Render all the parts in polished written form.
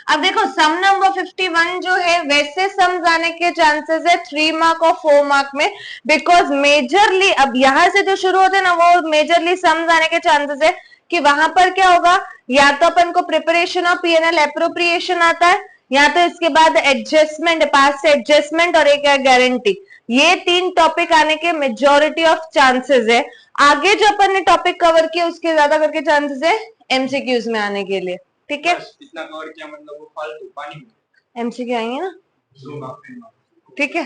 अब देखो सम नंबर 51 जो है वैसे सम्स आने के चांसेस है 3 मार्क और 4 मार्क में, बिकॉज मेजरली अब यहां से जो शुरू होते हैं ना वो मेजरली सम्स आने के चांसेस है कि वहां पर क्या होगा, या तो अपन को प्रिपरेशन ऑफ पीएनएल एप्रोप्रिएशन आता है, या तो इसके बाद एडजस्टमेंट, पास एडजस्टमेंट और एक गारंटी। ये 3 टॉपिक आने के मेजोरिटी ऑफ चांसेस है। आगे जो अपन ने टॉपिक कवर किया उसके ज्यादा करके चांसेस है एमसीक्यूज में आने के लिए। ठीक है, इतना कवर किया मतलब वो फालतू पानी में एमसीक्यू आएंगे ना। ठीक है,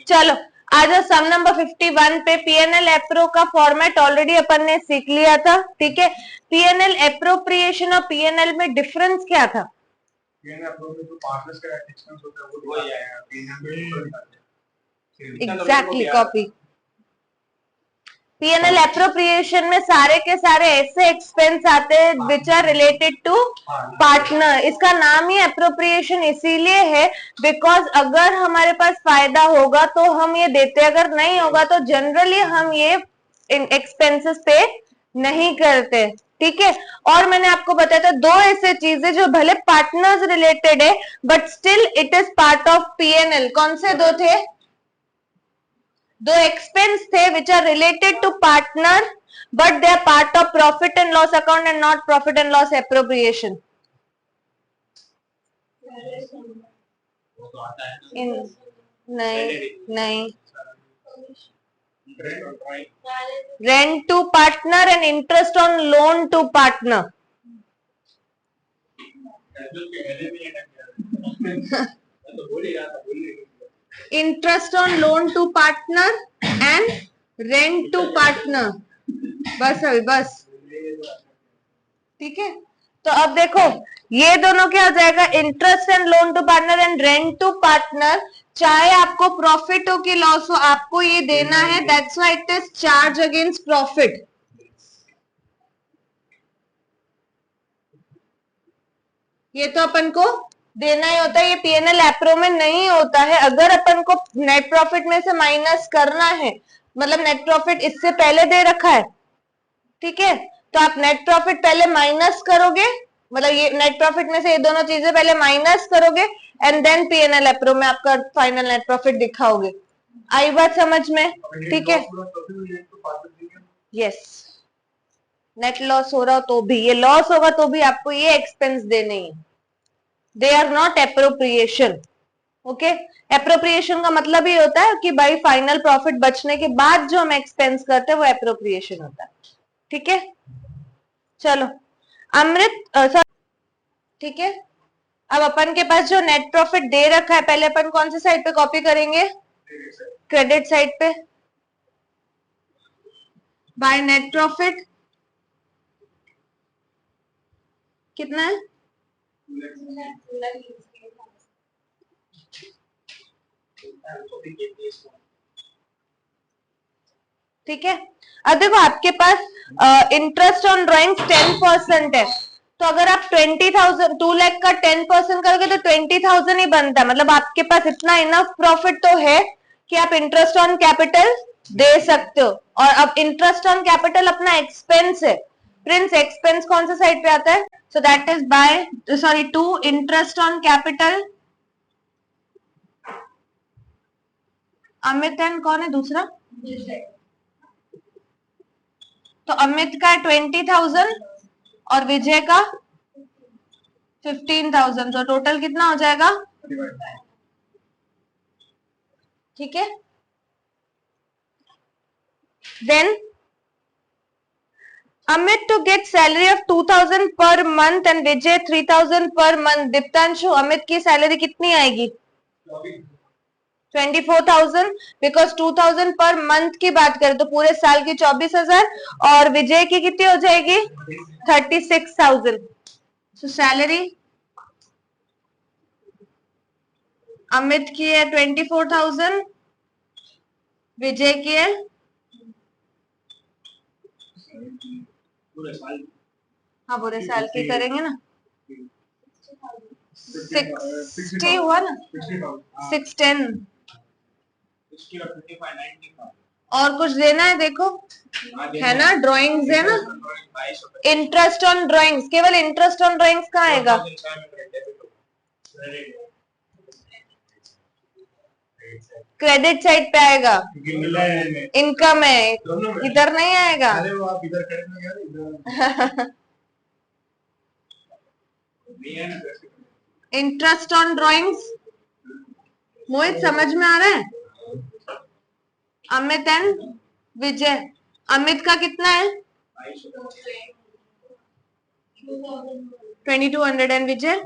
चलो आ जाओ सम नंबर 51 पे। पीएनएल एप्रो का फॉर्मेट ऑलरेडी अपन ने सीख लिया था। ठीक है, पीएनएल एप्रोप्रिएशन और पीएनएल में डिफरेंस क्या था? Exactly copy. पीएनएल एप्रोप्रिएशन में सारे के सारे ऐसे एक्सपेंस आते हैं which are related to partner. इसका नाम ही एप्रोप्रिएशन इसीलिए है बिकॉज अगर हमारे पास फायदा होगा तो हम ये देते, अगर नहीं होगा तो जनरली हम ये एक्सपेंसेस पे नहीं करते। ठीक है, और मैंने आपको बताया था 2 ऐसे चीजें जो भले पार्टनर्स रिलेटेड है but still it is part of PNL. कौन से 2 थे? 2 एक्सपेंस थे which are related to partner but they are part of profit and loss account and not profit and loss appropriation. नहीं नहीं, rent to partner and interest on loan to partner. Interest on loan to partner and rent to partner. बस अभी बस। ठीक है, तो अब देखो ये दोनों क्या हो जाएगा, interest and loan to partner and rent to partner. चाहे आपको प्रॉफिट हो कि लॉस हो आपको ये देना है, that's why it is charge against profit. ये तो अपन को देना ही होता है, ये पीएनएल एप्रो में नहीं होता है। अगर अपन को नेट प्रॉफिट में से माइनस करना है, मतलब नेट प्रॉफिट इससे पहले दे रखा है, ठीक है, तो आप नेट प्रॉफिट पहले माइनस करोगे, मतलब ये नेट प्रॉफिट में से ये दोनों चीजें पहले माइनस करोगे एंड देन पीएनएल एप्रो में आपका फाइनल नेट प्रॉफिट दिखाओगे। आई बात समझ में? ठीक है, यस, नेट लॉस हो रहा हो तो भी, ये लॉस होगा तो भी आपको ये एक्सपेंस देने ही, they are not appropriation. Okay, appropriation का मतलब ही होता है कि भाई फाइनल प्रॉफिट बचने के बाद जो हम एक्सपेंस करते हैं वो एप्रोप्रिएशन होता है। ठीक है, चलो अमृत ठीक है, अब अपन के पास जो नेट प्रॉफिट दे रखा है, पहले अपन कौन सी साइड पे कॉपी करेंगे? क्रेडिट साइड पे। बाय नेट प्रॉफिट कितना है? ठीक है, अब देखो आपके पास इंटरेस्ट ऑन ड्रॉइंग 10% है, तो अगर आप 20,000 2 लाख का 10% करोगे तो 20,000 ही बनता है। मतलब आपके पास इतना इनफ प्रॉफिट तो है कि आप इंटरेस्ट ऑन कैपिटल दे सकते हो। और अब इंटरेस्ट ऑन कैपिटल अपना एक्सपेंस है। प्रिंस एक्सपेंस कौन सा साइड पे आता है? So that is by sorry to interest on capital. Amit and कौन है दूसरा? तो अमित का 20,000 और विजय का 15,000, तो टोटल कितना हो जाएगा? ठीक है, then Amit to get salary of 2,000 per month and Vijay 3,000 per month. Diptanshu Amit की सैलरी कितनी आएगी? 24,000, बिकॉज 2,000 पर मंथ की बात करें तो पूरे साल की 24,000 और विजय की कितनी हो जाएगी? 36,000। सो सैलरी अमित की है 24,000, विजय की है हाँ पूरे साल की करेंगे ना 60 हुआ ना 610 और कुछ देना है? देखो है ना, ड्राइंग्स है ना, 2200 इंटरेस्ट ऑन ड्राइंग्स, केवल इंटरेस्ट ऑन ड्राइंग्स कहाँ आएगा? क्रेडिट साइड पे आएगा, इनकम है, इधर नहीं आएगा। अरे वो आप इधर खड़े हो यार, इधर इंटरेस्ट ऑन ड्राइंग्स, मोहित समझ में आ रहा है? अमित एंड विजय, अमित का कितना है? 2200 एंड विजय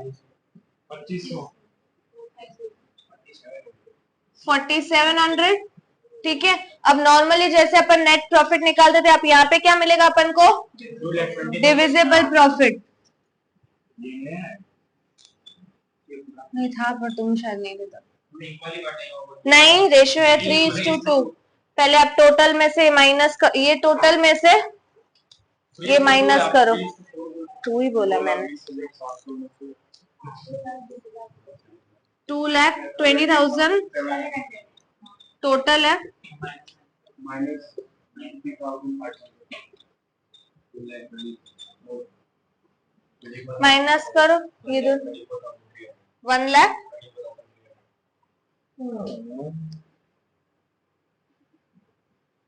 4700। ठीक है, अब नॉर्मली जैसे अपन नेट प्रॉफिट निकालते थे, आप यहाँ पे क्या मिलेगा अपन को? डिविजिबल प्रॉफिट नहीं था, पर तुम शायद नहीं देता। नहीं, रेशियो है 3:2। पहले आप टोटल में से माइनस कर, ये टोटल में से ये माइनस करो। 2 ही बोला मैंने। 2,20,000 टोटल है, माइनस करो ये दो, 1 लाख।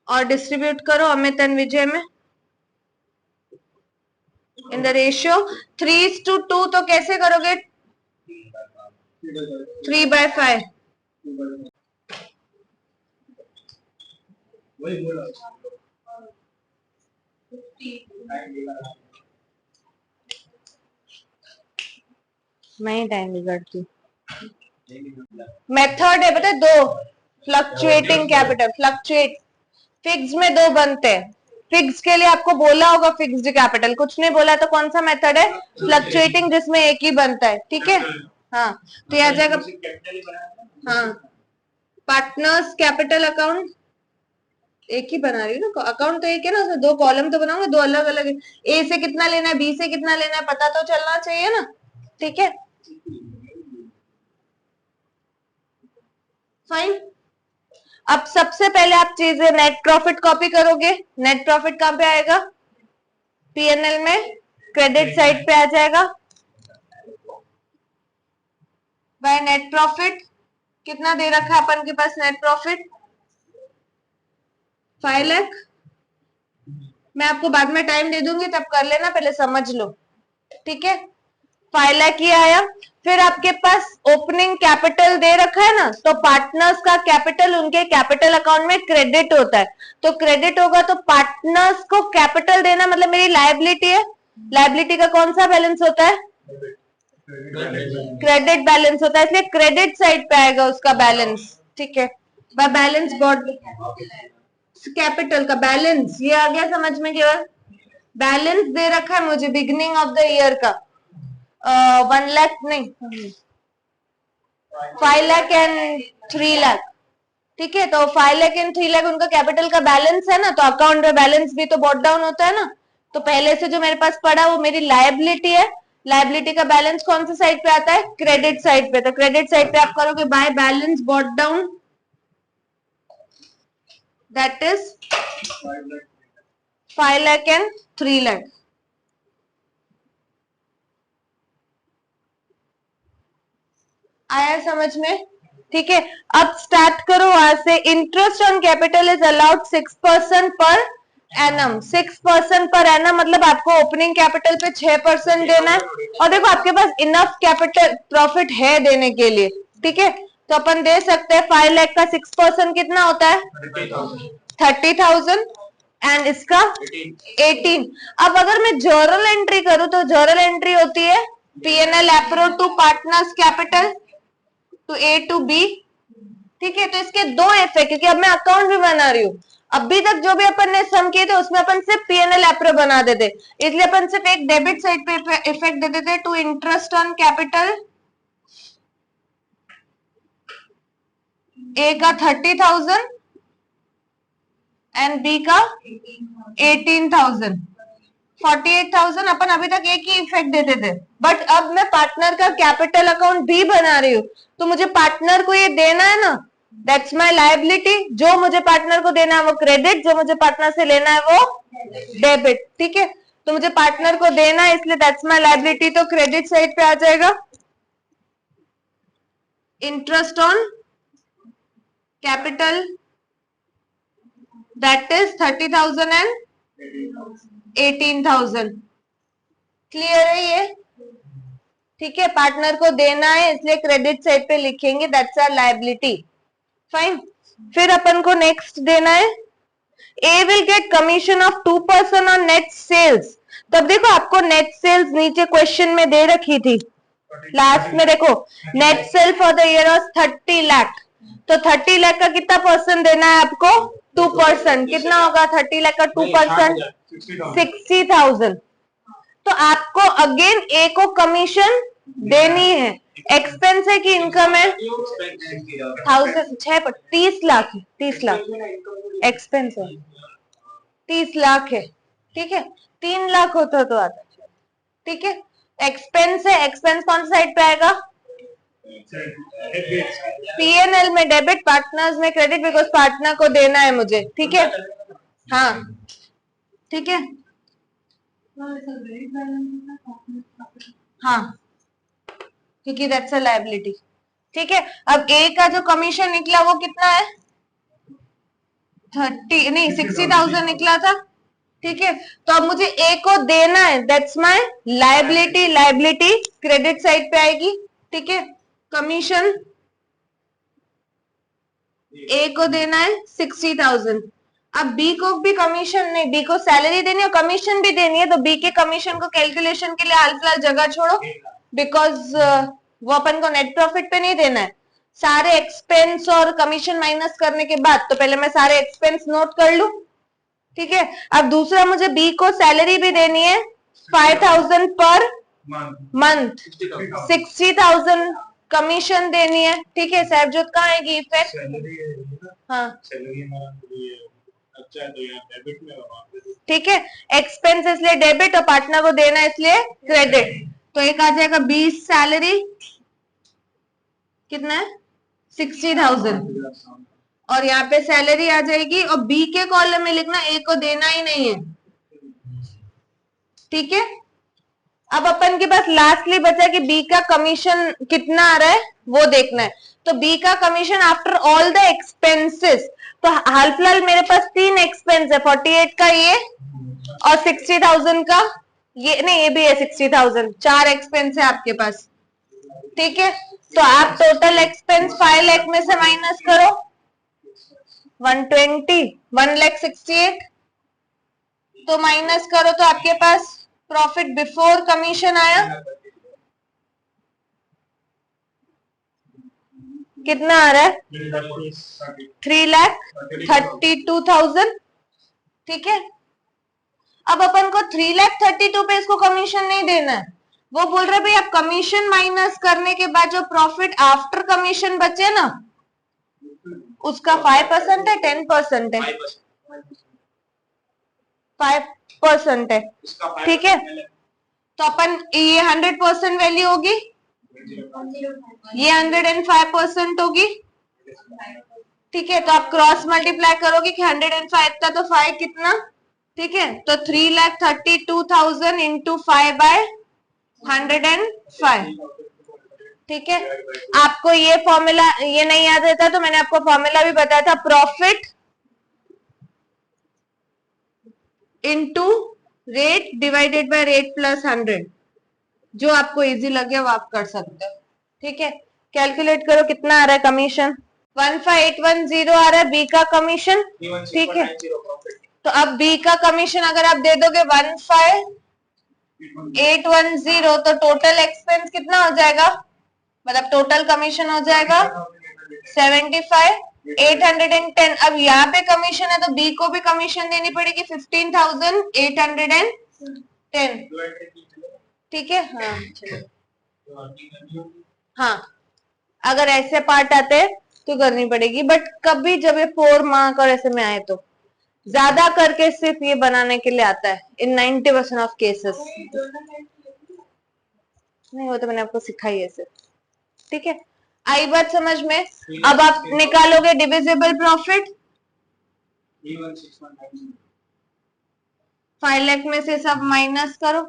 और डिस्ट्रीब्यूट करो अमित एंड विजय में इन द रेशियो 3:2। तो कैसे करोगे? 3/5। मैं टाइम बिगाड़ती। मेथड है पता है, 2 फ्लक्चुएटिंग कैपिटल, फ्लक्चुएट। फिक्स में 2 बनते हैं, फिक्स के लिए आपको बोला होगा फिक्स्ड कैपिटल, कुछ नहीं बोला तो कौन सा मेथड है? फ्लक्चुएटिंग, जिसमें एक ही बनता है। ठीक है, हाँ तो ये आ जाएगा। हाँ, पार्टनर्स कैपिटल अकाउंट एक ही बना रही हूँ ना, अकाउंट तो एक है ना, उसमें 2 कॉलम तो बनाऊंगा, 2 अलग अलग है। ए से कितना लेना है, बी से कितना लेना है, पता तो चलना चाहिए ना। ठीक है, फाइन। अब सबसे पहले आप चीजें नेट प्रॉफिट कॉपी करोगे। नेट प्रॉफिट कहां पे आएगा? पीएनएल में क्रेडिट साइड पे आ जाएगा। बाय नेट प्रॉफिट कितना दे रखा है अपन के पास? Net profit 5 lakh. मैं आपको बाद में टाइम दे दूंगी, तब कर लेना, पहले समझ लो। ठीक है, 5 लाख ये आया। फिर आपके पास ओपनिंग कैपिटल दे रखा है ना, तो पार्टनर्स का कैपिटल उनके कैपिटल अकाउंट में क्रेडिट होता है। तो क्रेडिट होगा तो पार्टनर्स को कैपिटल देना मतलब मेरी लायबिलिटी है। लायबिलिटी का कौन सा बैलेंस होता है? क्रेडिट बैलेंस होता है, इसलिए क्रेडिट साइड पे आएगा उसका बैलेंस। ठीक है, बैलेंस बॉड कैपिटल का बैलेंस ये आ गया समझ में? केवल बैलेंस दे रखा है मुझे बिगिनिंग ऑफ द ईयर का 1 लाख नहीं, 5 लाख एंड 3 लाख। ठीक है, तो 5 लाख एंड 3 लाख उनका कैपिटल का बैलेंस है ना, तो अकाउंट में बैलेंस भी तो बॉट डाउन होता है ना। तो पहले से जो मेरे पास पड़ा वो मेरी लायबिलिटी है। लायबिलिटी का बैलेंस कौन सा साइड पे आता है? क्रेडिट साइड पे। तो क्रेडिट साइड पे आप करोगे by balance bought down, that is 5 lakh and 3 lakh. आया समझ में? ठीक है, अब स्टार्ट करो वहां से। Interest on capital is allowed 6% per annum. 6% per annum मतलब आपको ओपनिंग कैपिटल पे 6% देना है। और देखो आपके पास इनफ कैपिटल प्रॉफिट है देने के लिए। ठीक है, तो अपन दे सकते हैं 5 लाख का 6% कितना होता है? 30,000 एंड इसका 18। अब अगर मैं जर्नल एंट्री करूं तो जर्नल एंट्री होती है PNL appro to partners capital to A to B. ठीक है, तो इसके 2 इफेक्ट, क्योंकि अब मैं अकाउंट भी बना रही हूँ। अभी तक जो भी अपन ने सम किए थे उसमें अपन सिर्फ पीएनएल एप्रो बना देते, इसलिए अपन सिर्फ एक डेबिट साइड पे इफेक्ट दे देते टू इंटरेस्ट ऑन कैपिटल। ए का 30,000 एंड बी का 18,000, 48,000 अपन अभी तक एक ही इफेक्ट देते थे। बट अब मैं पार्टनर का कैपिटल अकाउंट भी बना रही हूँ, तो मुझे पार्टनर को ये देना है ना, दैट्स माय लायबिलिटी। जो मुझे पार्टनर को देना है वो क्रेडिट, जो मुझे पार्टनर से लेना है वो डेबिट। ठीक है, तो मुझे पार्टनर को देना है इसलिए दैट्स माय लायबिलिटी, तो क्रेडिट साइड पे आ जाएगा। Interest on capital that is 30,000 and 18,000। Clear है ये? ठीक है, पार्टनर को देना है इसलिए क्रेडिट साइड पे लिखेंगे दैट्स आवर लायबिलिटी। फाइन। फिर अपन को नेक्स्ट देना है A will get commission of 2% on net sales. तब देखो आपको नेट सेल्स नीचे क्वेश्चन में दे रखी थी, लास्ट में देखो net cell for the year was 30 lakh, तो 30 लाख का कितना परसेंट देना है आपको? 2%। कितना होगा 30 लाख का 2%? 60,000। तो आपको अगेन ए को कमीशन देनी है। एक्सपेंस है कि इनकम है? 30 लाख है, 30 लाख एक्सपेंस है, 30 लाख है। ठीक है, 3 लाख होता तो आता। ठीक है, एक्सपेंस है, एक्सपेंस कौन सा साइड पे आएगा? पीएनएल में डेबिट, पार्टनर्स में क्रेडिट, बिकॉज पार्टनर को देना है मुझे। ठीक है, हाँ ठीक है, हाँ क्योंकि दैट्स अ लायबिलिटी। ठीक है, अब ए का जो कमीशन निकला वो कितना है? 60,000 निकला था। ठीक है, तो अब मुझे ए को देना है that's my liability, liability credit side पे आएगी। ठीक है, कमीशन ए को देना है 60,000। अब बी को भी कमीशन नहीं, बी को सैलरी देनी है और कमीशन भी देनी है, तो बी के कमीशन को कैलकुलेशन के लिए हाल फिलहाल जगह छोड़ो, बिकॉज वो अपन को नेट प्रॉफिट पे नहीं देना है। सारे एक्सपेंस और कमीशन माइनस करने के बाद तो पहले मैं सारे एक्सपेंस नोट कर लूं। ठीक है, अब दूसरा मुझे बी को सैलरी भी देनी है 5,000 पर मंथ, 60,000 कमीशन देनी है। ठीक है, सैबजोत कहाँ आएगी इफेक्ट? हाँ अच्छा है, तो यहाँ डेबिट में ठीक है, एक्सपेंस इसलिए डेबिट और पार्टनर को देना इसलिए क्रेडिट, तो एक आ जाएगा 20 सैलरी, कितना है? 60,000, और यहाँ पे सैलरी आ जाएगी, और बी के कॉलम में लिखना ए को देना ही नहीं है। ठीक है, अब अपन के पास लास्टली बचा कि बी का कमीशन कितना आ रहा है वो देखना है। तो बी का commission after all the expenses, तो हाल फिलहाल मेरे पास 3 एक्सपेंस है, 48 का ये और 60,000 का ये, नहीं ये भी है 60,000, 4 एक्सपेंस है आपके पास। ठीक है, तो आप टोटल एक्सपेंस 5 लाख में से माइनस करो 120, 1,68,000, तो माइनस करो तो आपके पास प्रॉफिट बिफोर कमीशन आया कितना आ रहा है? 3,32,000। ठीक है, अब अपन को 3,32,000 पे इसको कमीशन नहीं देना है, वो बोल रहे भाई आप कमीशन माइनस करने के बाद जो प्रॉफिट आफ्टर कमीशन बचे ना उसका 5% है, 10% है? 5% है। ठीक है, तो अपन ये 100% वैल्यू होगी, ये 105% होगी। ठीक है, तो आप क्रॉस मल्टीप्लाई करोगे कि 105 था तो 5 कितना? ठीक है, तो 3,32,000 इंटू 5/105। ठीक है, आपको ये फॉर्मूला ये नहीं याद रहता तो मैंने आपको फॉर्मूला भी बताया था, profit into rate divided by rate plus 100, जो आपको इजी लगे वो आप कर सकते हो। ठीक है, कैलकुलेट करो कितना आ रहा है कमीशन? 15,810 आ रहा है बी का कमीशन। ठीक है, तो अब बी का कमीशन अगर आप दे दोगे 15,810, तो टोटल एक्सपेंस कितना हो जाएगा, मतलब टोटल कमीशन हो जाएगा 75,810। अब यहाँ पे कमीशन है तो बी को भी कमीशन देनी पड़ेगी 15,810। ठीक है, हाँ चलो, हाँ अगर ऐसे पार्ट आते हैं तो करनी पड़ेगी, बट कभी जब ये 4 मार्क और ऐसे में आए तो ज्यादा करके सिर्फ ये बनाने के लिए आता है इन 90% ऑफ केसेस। नहीं वो तो मैंने आपको सिखाई है सिर्फ। ठीक है, आई बात समझ में? अब आप निकालोगे डिविजिबल प्रॉफिट, 316,190 5 लाख में से सब माइनस करो,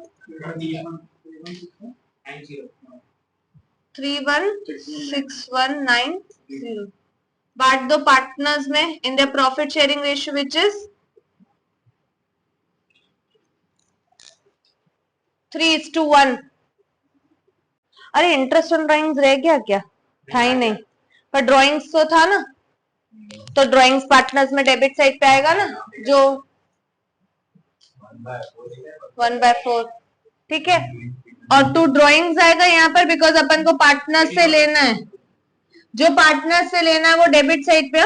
316,190 बांट दो पार्टनर्स में in the profit sharing ratio which is 3:1। अरे इंटरेस्ट ऑन ड्राइंग्स रह गया क्या? था ही नहीं, पर ड्राइंग्स तो था ना, तो ड्राइंग्स पार्टनर्स में डेबिट साइड पे आएगा ना, जो 1/4, ठीक है। और 2 ड्राइंग्स आएगा यहाँ पर, बिकॉज अपन को पार्टनर से लेना है, जो पार्टनर से लेना है वो डेबिट साइड पे है,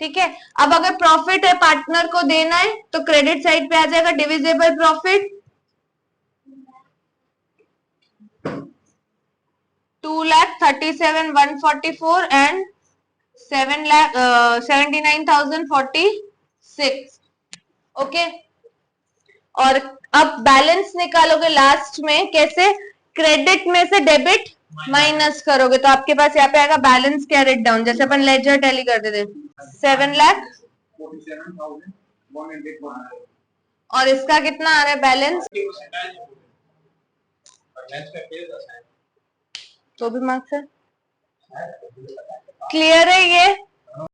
ठीक है। अब अगर प्रॉफिट है पार्टनर को देना है तो क्रेडिट साइड पे आ जाएगा डिविजिबल प्रॉफिट, 2,37,144 एंड 79,046, ओके। और अब बैलेंस निकालोगे लास्ट में, कैसे? क्रेडिट में से डेबिट माइनस करोगे, तो आपके पास यहाँ पे आएगा बैलेंस कैरिड डाउन, जैसे अपन लेजर टैली करते थे, 7,47,100। और इसका कितना आ रहा है बैलेंस? तो भी मार्क्स है, क्लियर है ये?